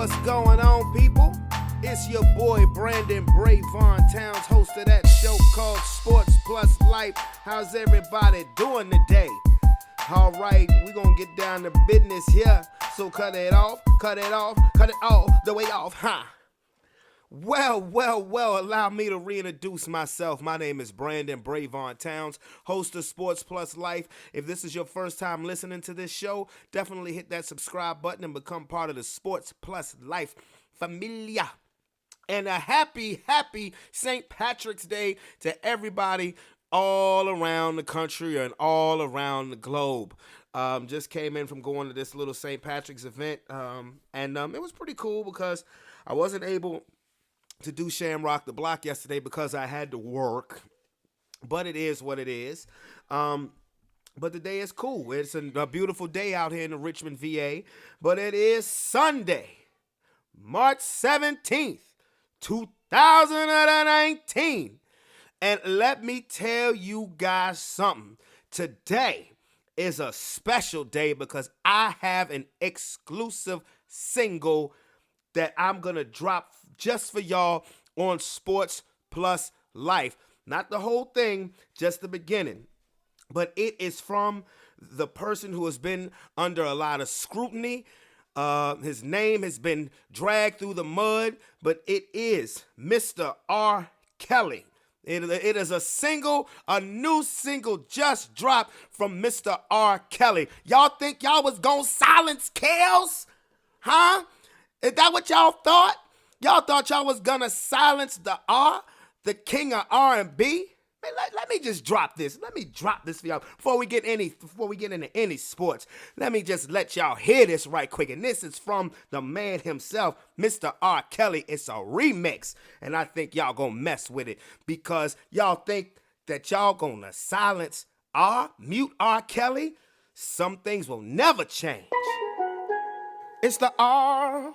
What's going on, people? It's your boy Brandon Brevon Towns, host of that show called Sports Plus Life. How's everybody doing today? All right, we're going to get down to business here. So cut it all the way off, huh? Well, allow me to reintroduce myself. My name is Brandon Brevon Towns, host of Sports Plus Life. If this is your first time listening to this show, definitely hit that subscribe button and become part of the Sports Plus Life familia. And a happy St. Patrick's Day to everybody all around the country and all around the globe. Just came in from going to this little St. Patrick's event, and it was pretty cool because I wasn't able to do Shamrock the Block yesterday because I had to work, but it is what it is. But the day is cool. It's a beautiful day out here in the Richmond, VA, but it is Sunday, March 17th, 2019. And let me tell you guys something. Today is a special day because I have an exclusive single that I'm going to drop just for y'all on Sports Plus Life. Not the whole thing, just the beginning. But it is from the person who has been under a lot of scrutiny. His name has been dragged through the mud, but it is Mr. R. Kelly. It is a new single just dropped from Mr. R. Kelly. Y'all think y'all was gonna silence Kels? Huh? Is that what y'all thought? Y'all thought y'all was gonna silence the R, the king of R&B? Man, let me just drop this. Let me drop this for y'all before we get into any sports. Let me just let y'all hear this right quick. And this is from the man himself, Mr. R. Kelly. It's a remix, and I think y'all gonna mess with it because y'all think that y'all gonna silence mute R. Kelly. Some things will never change. It's the R.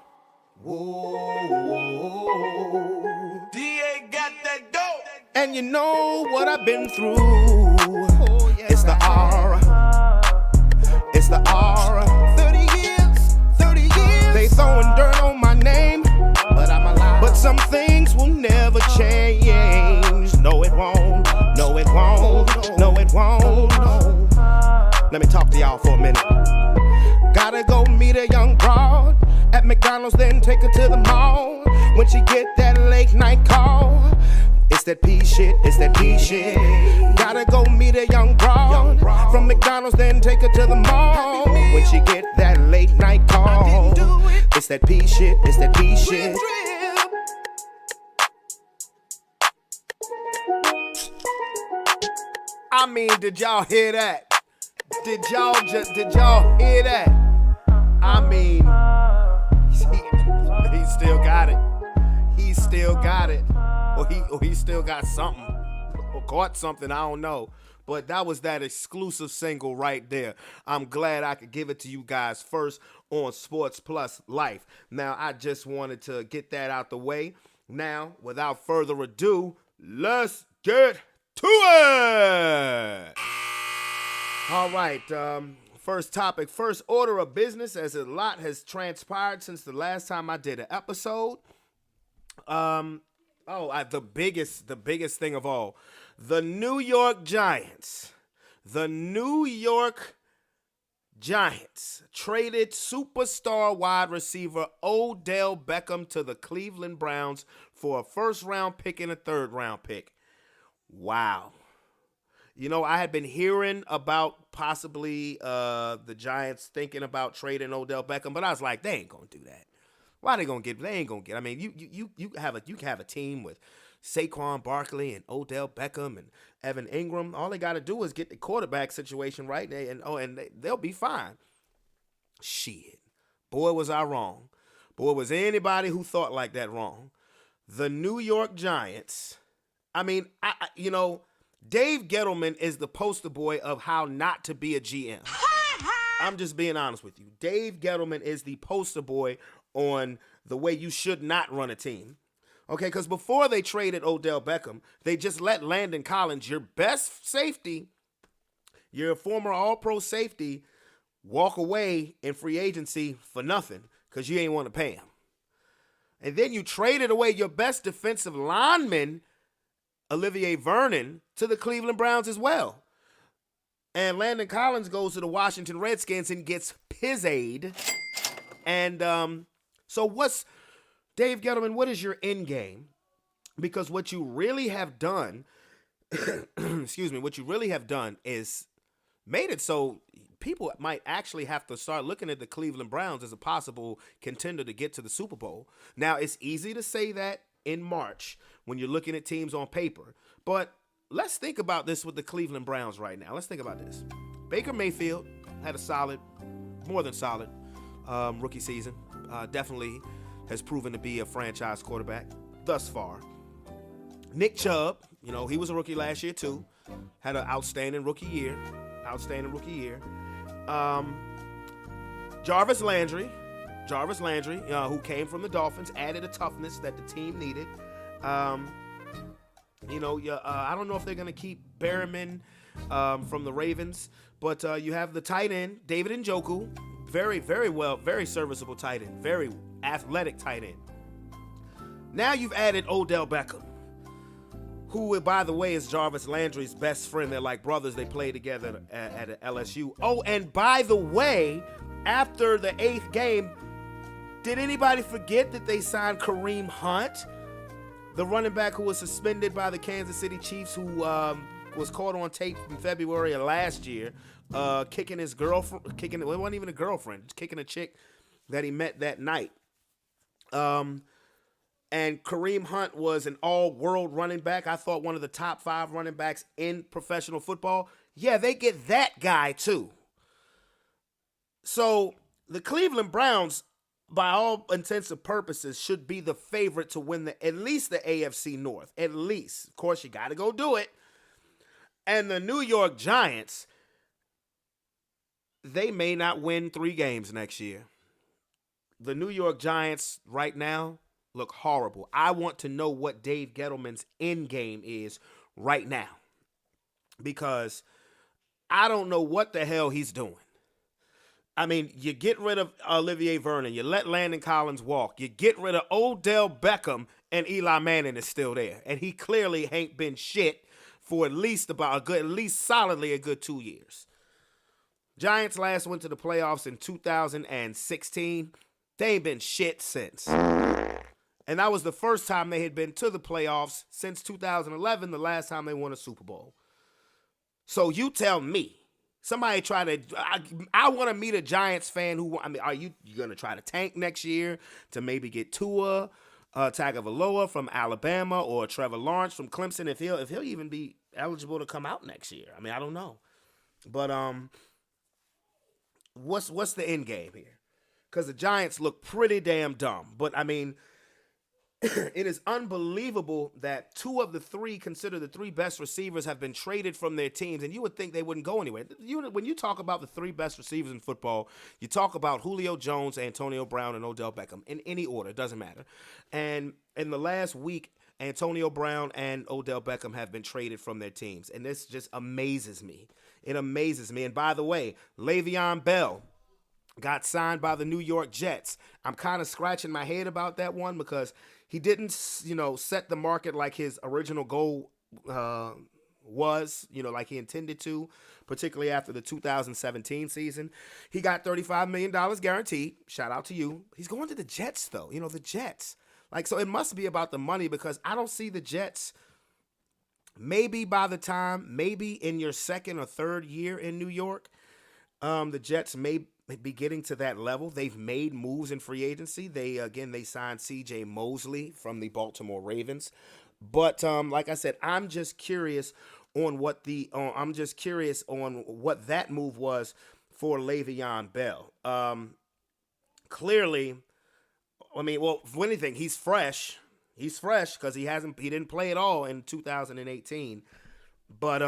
Whoa. DA got that dope. And you know what I've been through. Oh, yes, it's the R. It's the R. 30 years. They throwing dirt on my name, but I'm alive. But some things will never change. No, it won't. No, it won't. No, it won't. Let me talk to y'all for a minute. Gotta go meet a young broad at McDonald's, then take her to the mall. When she get that late night call, it's that P shit. Gotta go meet a young broad from McDonald's, then take her to the mall. When she get that late night call, it's that P shit. I mean, did y'all hear that? Did y'all hear that? I mean, he still got it. He still got it. Or he still got something. Or caught something, I don't know. But that was that exclusive single right there. I'm glad I could give it to you guys first on Sports Plus Life. Now, I just wanted to get that out the way. Now, without further ado, let's get to it! All right, first topic, first order of business, as a lot has transpired since the last time I did an episode. The biggest thing of all, the New York Giants traded superstar wide receiver Odell Beckham to the Cleveland Browns for a first-round pick and a third-round pick. Wow. You know, I had been hearing about possibly the Giants thinking about trading Odell Beckham, but I was like, they ain't gonna do that. Why they gonna get? They ain't gonna get. I mean, you have a team with Saquon Barkley and Odell Beckham and Evan Ingram. All they got to do is get the quarterback situation right, and they'll be fine. Shit, boy, was I wrong. Boy, was anybody who thought like that wrong. The New York Giants. I mean, Dave Gettleman is the poster boy of how not to be a GM. I'm just being honest with you. Dave Gettleman is the poster boy on the way you should not run a team. Okay, because before they traded Odell Beckham, they just let Landon Collins, your best safety, your former all-pro safety, walk away in free agency for nothing because you ain't want to pay him. And then you traded away your best defensive lineman, Olivier Vernon, to the Cleveland Browns as well. And Landon Collins goes to the Washington Redskins and gets pizzed. And so what's, Dave Gettleman, what is your end game? Because what you really have done, excuse me, what you really have done is made it so people might actually have to start looking at the Cleveland Browns as a possible contender to get to the Super Bowl. Now, it's easy to say that in March when you're looking at teams on paper, but let's think about this with the Cleveland Browns right now. Let's think about this. Baker Mayfield had a solid, more than solid rookie season. Definitely has proven to be a franchise quarterback thus far. Nick Chubb, you know, he was a rookie last year too. Had an outstanding rookie year. Jarvis Landry, who came from the Dolphins, added a toughness that the team needed. I don't know if they're going to keep Berriman from the Ravens, but you have the tight end, David Njoku, very serviceable tight end, very athletic tight end. Now you've added Odell Beckham, who, by the way, is Jarvis Landry's best friend. They're like brothers. They play together at LSU. Oh, and by the way, after the 8th game, did anybody forget that they signed Kareem Hunt, the running back who was suspended by the Kansas City Chiefs, who was caught on tape in February of last year, kicking his girlfriend, it wasn't even a girlfriend, just kicking a chick that he met that night. And Kareem Hunt was an all-world running back. I thought one of the top 5 running backs in professional football. Yeah, they get that guy too. So the Cleveland Browns, by all intents and purposes, should be the favorite to win at least the AFC North. At least. Of course, you got to go do it. And the New York Giants, they may not win 3 games next year. The New York Giants right now look horrible. I want to know what Dave Gettleman's end game is right now, because I don't know what the hell he's doing. I mean, you get rid of Olivier Vernon, you let Landon Collins walk, you get rid of Odell Beckham, and Eli Manning is still there, and he clearly ain't been shit for at least solidly a good 2 years. Giants last went to the playoffs in 2016. They ain't been shit since. And that was the first time they had been to the playoffs since 2011, the last time they won a Super Bowl. So you tell me, somebody I want to meet a Giants fan are you going to try to tank next year to maybe get Tua Tagovailoa from Alabama or Trevor Lawrence from Clemson, if he'll even be eligible to come out next year? I mean, I don't know. But what's the end game here? Because the Giants look pretty damn dumb. But I mean, it is unbelievable that 2 of the 3 considered the 3 best receivers have been traded from their teams, and you would think they wouldn't go anywhere. When you talk about the 3 best receivers in football, you talk about Julio Jones, Antonio Brown, and Odell Beckham in any order. It doesn't matter. And in the last week, Antonio Brown and Odell Beckham have been traded from their teams, and this just amazes me. It amazes me. And by the way, Le'Veon Bell got signed by the New York Jets. I'm kind of scratching my head about that one because he didn't, set the market like his original goal was, like he intended to, particularly after the 2017 season. He got $35 million guaranteed. Shout out to you. He's going to the Jets, though. The Jets. So it must be about the money, because I don't see the Jets maybe in your second or third year in New York, the Jets may be getting to that level. They've made moves in free agency. They signed C.J. Mosley from the Baltimore Ravens. But like I said, I'm just curious on what that move was for Le'Veon Bell. Clearly, if anything, he's fresh. He's fresh because he didn't play at all in 2018. But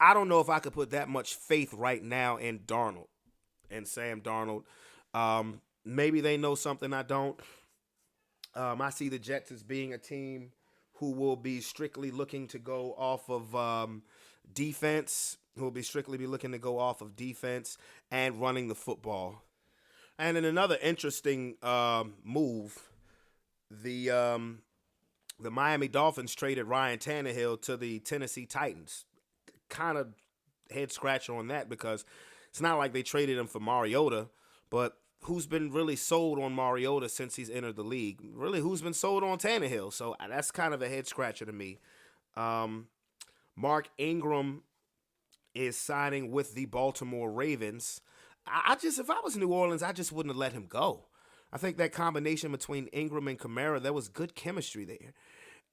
I don't know if I could put that much faith right now in Darnold and Sam Darnold. Maybe they know something I don't. I see the Jets as being a team who will be strictly looking to go off of defense, and running the football. And in another interesting move, the Miami Dolphins traded Ryan Tannehill to the Tennessee Titans. Kind of head scratcher on that because it's not like they traded him for Mariota, but who's been really sold on Mariota since he's entered the league? Really, who's been sold on Tannehill? So that's kind of a head scratcher to me. Mark Ingram is signing with the Baltimore Ravens. If I was New Orleans, I just wouldn't have let him go. I think that combination between Ingram and Kamara, there was good chemistry there.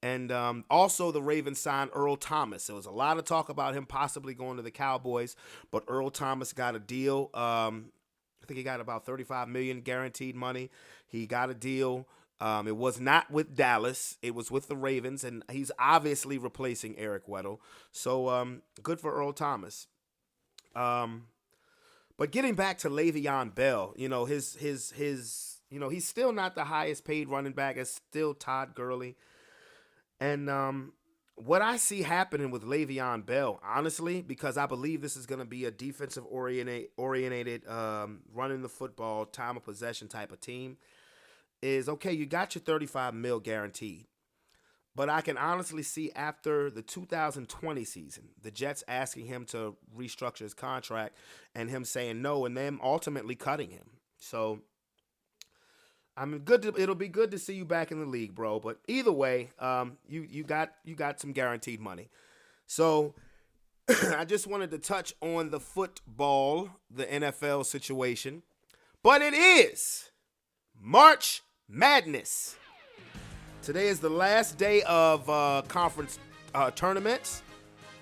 And also the Ravens signed Earl Thomas. There was a lot of talk about him possibly going to the Cowboys, but Earl Thomas got a deal. I think he got about $35 million guaranteed money. He got a deal. It was not with Dallas. It was with the Ravens, and he's obviously replacing Eric Weddle. So good for Earl Thomas. But getting back to Le'Veon Bell, his he's still not the highest paid running back. It's still Todd Gurley. And what I see happening with Le'Veon Bell, honestly, because I believe this is going to be a defensive oriented running the football, time of possession type of team, is, okay, you got your $35 million guaranteed. But I can honestly see after the 2020 season, the Jets asking him to restructure his contract and him saying no and them ultimately cutting him. So it'll be good to see you back in the league, bro. But either way, you got some guaranteed money. So I just wanted to touch on the football, the NFL situation. But it is March Madness. Today is the last day of conference tournaments.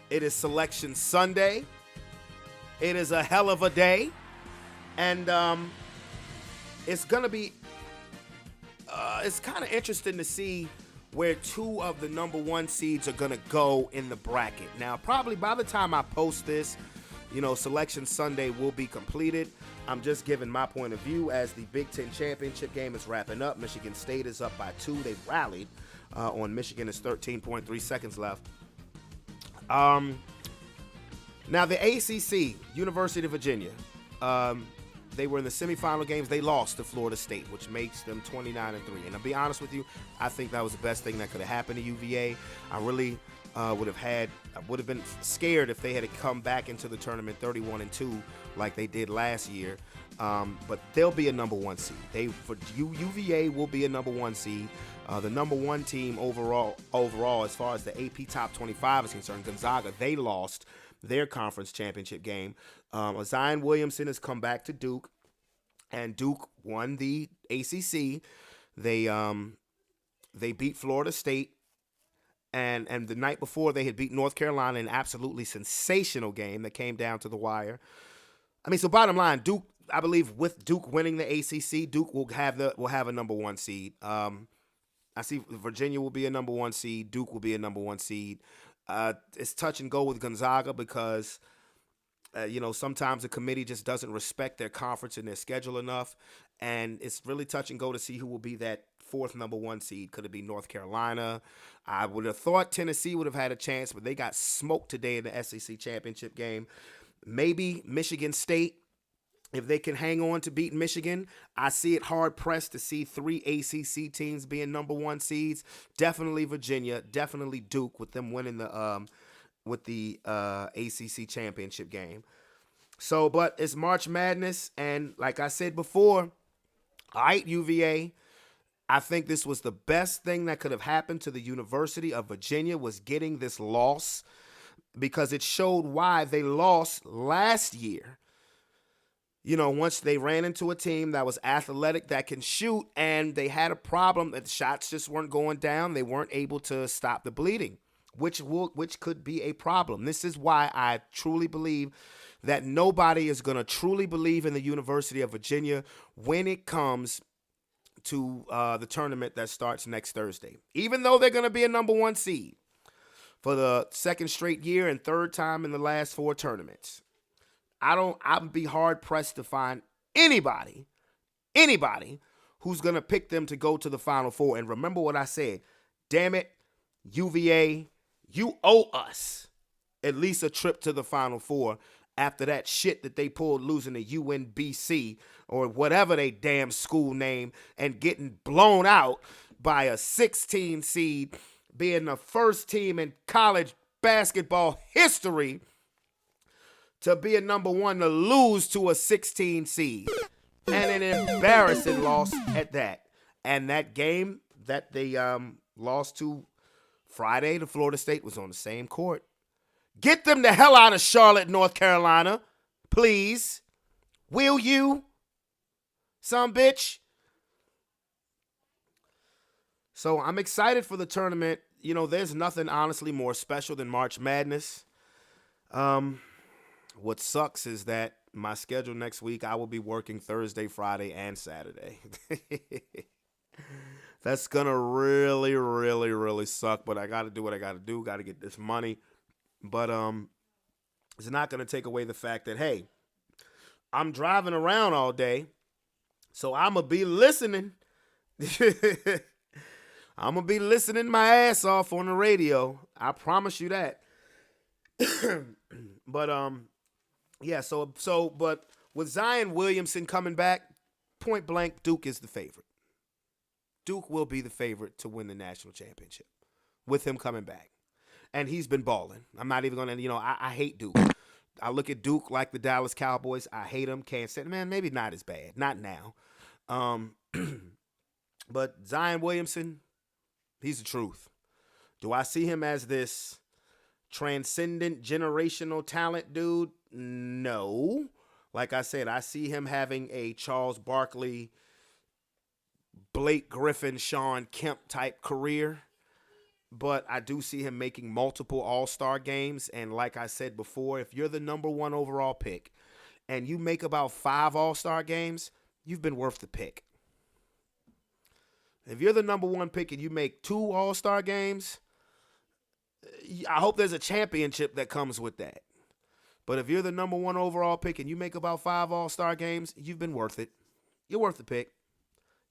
It is Selection Sunday. It is a hell of a day. And it's going to be it's kind of interesting to see where two of the number one seeds are going to go in the bracket. Now, probably by the time I post this, Selection Sunday will be completed. I'm just giving my point of view as the Big Ten championship game is wrapping up. Michigan State is up by 2. They've rallied on Michigan. There's 13.3 seconds left. Now, the ACC, University of Virginia, they were in the semifinal games. They lost to Florida State, which makes them 29-3. And I'll be honest with you, I think that was the best thing that could have happened to UVA. I really would have been scared if they had come back into the tournament 31-2 like they did last year. But they'll be a number one seed. UVA will be a number one seed. The number one team overall, as far as the AP Top 25 is concerned, Gonzaga, they lost their conference championship game. Zion Williamson has come back to Duke, and Duke won the ACC. They beat Florida State. And the night before, they had beat North Carolina in an absolutely sensational game that came down to the wire. I mean, so bottom line, Duke, I believe with Duke winning the ACC, Duke will have a number one seed. I see Virginia will be a number one seed. Duke will be a number one seed. It's touch and go with Gonzaga because, sometimes the committee just doesn't respect their conference and their schedule enough. And it's really touch and go to see who will be that fourth number one seed. Could it be North Carolina? I would have thought Tennessee would have had a chance, but they got smoked today in the SEC championship game. Maybe Michigan State, if they can hang on to beat Michigan. I see it hard pressed to see 3 ACC teams being number one seeds. Definitely Virginia, definitely Duke with them winning the ACC championship game. So, but it's March Madness, and like I said before, all right, UVA, I think this was the best thing that could have happened to the University of Virginia was getting this loss because it showed why they lost last year. Once they ran into a team that was athletic, that can shoot, and they had a problem that the shots just weren't going down. They weren't able to stop the bleeding, which could be a problem. This is why I truly believe that nobody is going to truly believe in the University of Virginia when it comes to the tournament that starts next Thursday. Even though they're going to be a number one seed for the second straight year and third time in the last 4 tournaments. I'd be hard pressed to find anybody who's going to pick them to go to the Final Four. And remember what I said. Damn it, UVA, you owe us at least a trip to the Final Four after that shit that they pulled losing to UNBC or whatever they damn school name and getting blown out by a 16 seed, being the first team in college basketball history to be a number one to lose to a 16 seed. And an embarrassing loss at that. And that game that they lost to Friday to Florida State was on the same court. Get them the hell out of Charlotte, North Carolina, please. Will you, some bitch? So I'm excited for the tournament. You know, there's nothing honestly more special than March Madness. What sucks is that my schedule next week, I will be working Thursday, Friday, and Saturday. That's going to really, really, really suck, but I got to do what I got to do. Got to get this money. But it's not going to take away the fact that, hey, I'm driving around all day, so I'm going to be listening. I'm going to be listening my ass off on the radio. I promise you that. But, yeah, but with Zion Williamson coming back, point blank, Duke is the favorite. Duke will be the favorite to win the national championship with him coming back. And he's been balling. I'm not even going to, I hate Duke. I look at Duke like the Dallas Cowboys. I hate him. Can't say, man, maybe not as bad. Not now. But Zion Williamson, he's the truth. Do I see him as this transcendent generational talent dude? No. Like I said, I see him having a Charles Barkley, Blake Griffin, Sean Kemp type career. But I do see him making multiple all-star games. And like I said before, if you're the number one overall pick and you make about 5 all-star games, you've been worth the pick. If you're the number one pick and you make 2 all-star games, I hope there's a championship that comes with that. But if you're the number one overall pick and you make about 5 all-star games, you've been worth it. You're worth the pick.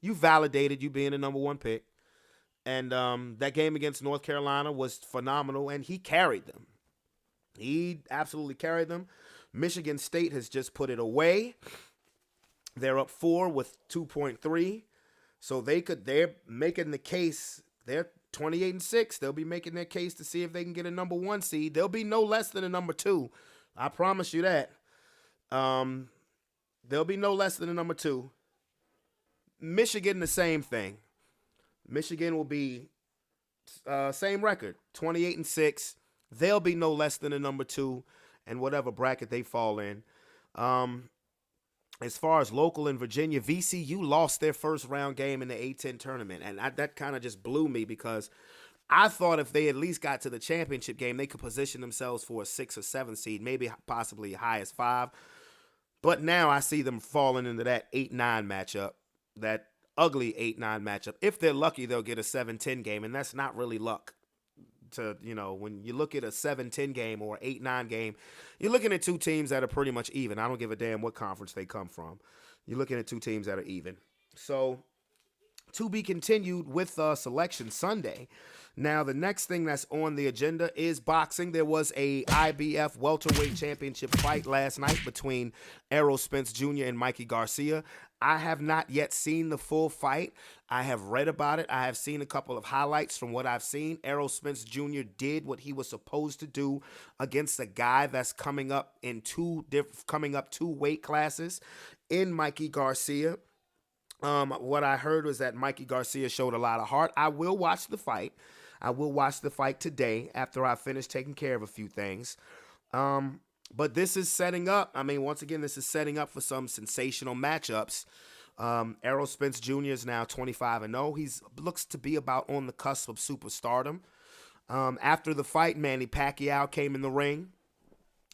You validated you being the number one pick. And that game against North Carolina was phenomenal, and he carried them. He absolutely carried them. Michigan State has just put it away. They're up 4 with 2.3. So they're making the case. They're 28-6. They'll be making their case to see if they can get a number 1 seed. They'll be no less than a number 2. I promise you that. They'll be no less than a number 2. Michigan, the same thing. Michigan will be same record, 28-6. They'll be no less than a number 2 and whatever bracket they fall in. As far as local in Virginia, VCU lost their first round game in the A-10 tournament. And that kind of just blew me because I thought if they at least got to the championship game, they could position themselves for a 6 or 7 seed, maybe possibly high as 5. But now I see them falling into that 8-9 matchup, that ugly 8-9 matchup. If they're lucky, they'll get a 7-10 game, and that's not really luck. When you look at a 7-10 game or 8-9 game, you're looking at 2 teams that are pretty much even. I don't give a damn what conference they come from. You're looking at 2 teams that are even. So, to be continued with Selection Sunday. Now, the next thing that's on the agenda is boxing. There was a IBF welterweight championship fight last night between Errol Spence Jr. and Mikey Garcia. I have not yet seen the full fight. I have read about it. I have seen a couple of highlights from what I've seen. Errol Spence Jr. did what he was supposed to do against a guy that's coming up 2 weight classes in Mikey Garcia. What I heard was that Mikey Garcia showed a lot of heart. I will watch the fight. I will watch the fight today after I finish taking care of a few things. But this is setting up. Once again, this is setting up for some sensational matchups. Errol Spence Jr. is now 25-0. He looks to be about on the cusp of superstardom. After the fight, Manny Pacquiao came in the ring.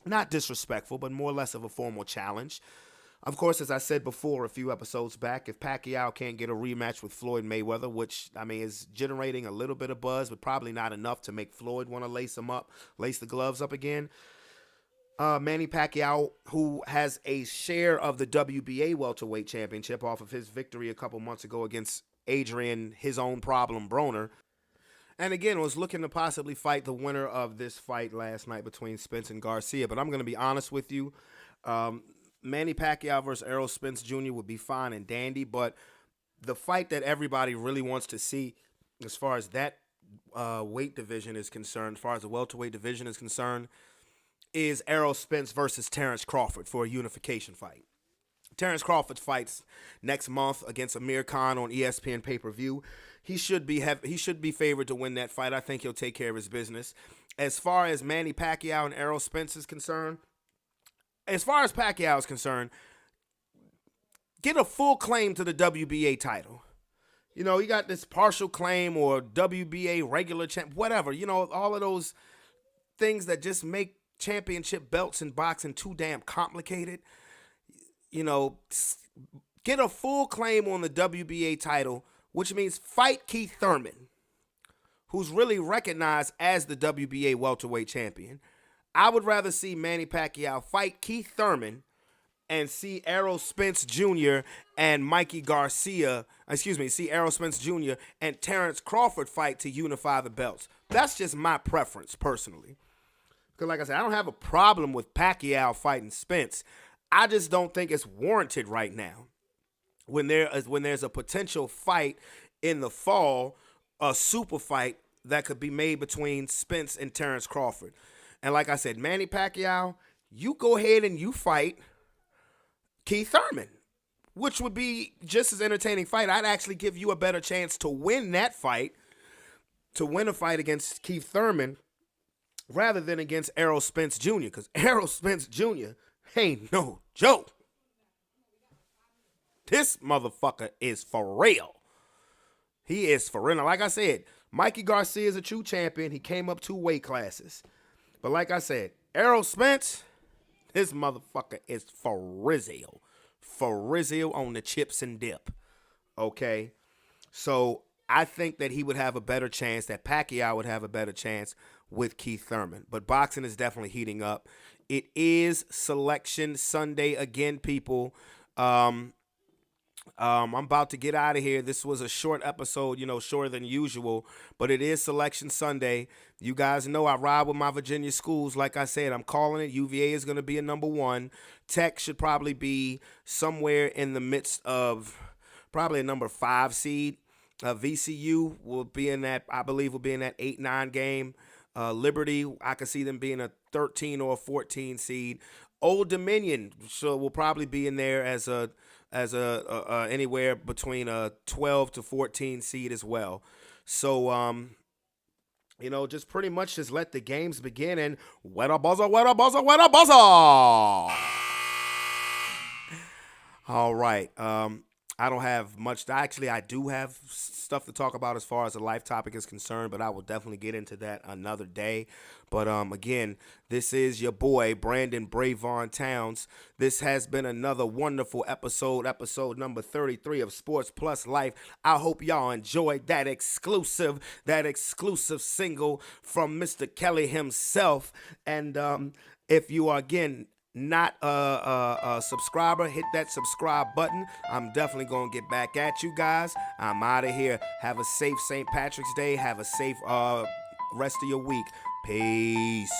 Not disrespectful, but more or less of a formal challenge. Of course, as I said before a few episodes back, if Pacquiao can't get a rematch with Floyd Mayweather, which, is generating a little bit of buzz, but probably not enough to make Floyd want to lace the gloves up again. Manny Pacquiao, who has a share of the WBA welterweight championship off of his victory a couple months ago against Adrian, his own problem, Broner. And again, was looking to possibly fight the winner of this fight last night between Spence and Garcia. But I'm going to be honest with you. Manny Pacquiao versus Errol Spence Jr. would be fine and dandy. But the fight that everybody really wants to see as far as that weight division is concerned, as far as the welterweight division is concerned, is Errol Spence versus Terrence Crawford for a unification fight. Terrence Crawford fights next month against Amir Khan on ESPN pay-per-view. He should be favored to win that fight. I think he'll take care of his business. As far as Manny Pacquiao and Errol Spence is concerned, as far as Pacquiao is concerned, get a full claim to the WBA title. You know, you got this partial claim or WBA regular champ, whatever. You know, all of those things that just make championship belts in boxing too damn complicated. You know, get a full claim on the WBA title, which means fight Keith Thurman, who's really recognized as the WBA welterweight champion. I would rather see Manny Pacquiao fight Keith Thurman and see Errol Spence Jr. and see Errol Spence Jr. and Terrence Crawford fight to unify the belts. That's just my preference personally. Because like I said, I don't have a problem with Pacquiao fighting Spence. I just don't think it's warranted right now. When there's a potential fight in the fall, a super fight that could be made between Spence and Terrence Crawford. And like I said, Manny Pacquiao, you go ahead and you fight Keith Thurman, which would be just as entertaining fight. I'd actually give you a better chance to win that fight, to win a fight against Keith Thurman, rather than against Errol Spence Jr., because Errol Spence Jr. ain't no joke. This motherfucker is for real. He is for real. Now, like I said, Mikey Garcia is a true champion. He came up 2 weight classes. But like I said, Errol Spence, this motherfucker is for real. For real on the chips and dip. Okay? So I think that he would have a better chance, that Pacquiao would have a better chance with Keith Thurman. But boxing is definitely heating up. It is Selection Sunday again, people. I'm about to get out of here. This was a short episode, shorter than usual, but it is Selection Sunday. You guys know I ride with my Virginia schools. Like I said, I'm calling it. UVA is going to be a number 1. Tech should probably be somewhere in the midst of probably a number 5 seed. VCU will be in that, I believe, will be in that 8-9 game. Liberty, I could see them being a 13 or a 14 seed. Old Dominion, so will probably be in there as a anywhere between a 12 to 14 seed as well. So just pretty much just let the games begin and weta buzzer, weta buzzer, weta buzzer. All right. I don't have much. Actually, I do have stuff to talk about as far as the life topic is concerned, but I will definitely get into that another day. But again, this is your boy, Brandon Brevon Towns. This has been another wonderful episode number 33 of Sports Plus Life. I hope y'all enjoyed that exclusive single from Mr. Kelly himself. And if you are, again, not a subscriber, hit that subscribe button. I'm definitely going to get back at you guys. I'm out of here. Have a safe St. Patrick's Day. Have a safe rest of your week. Peace.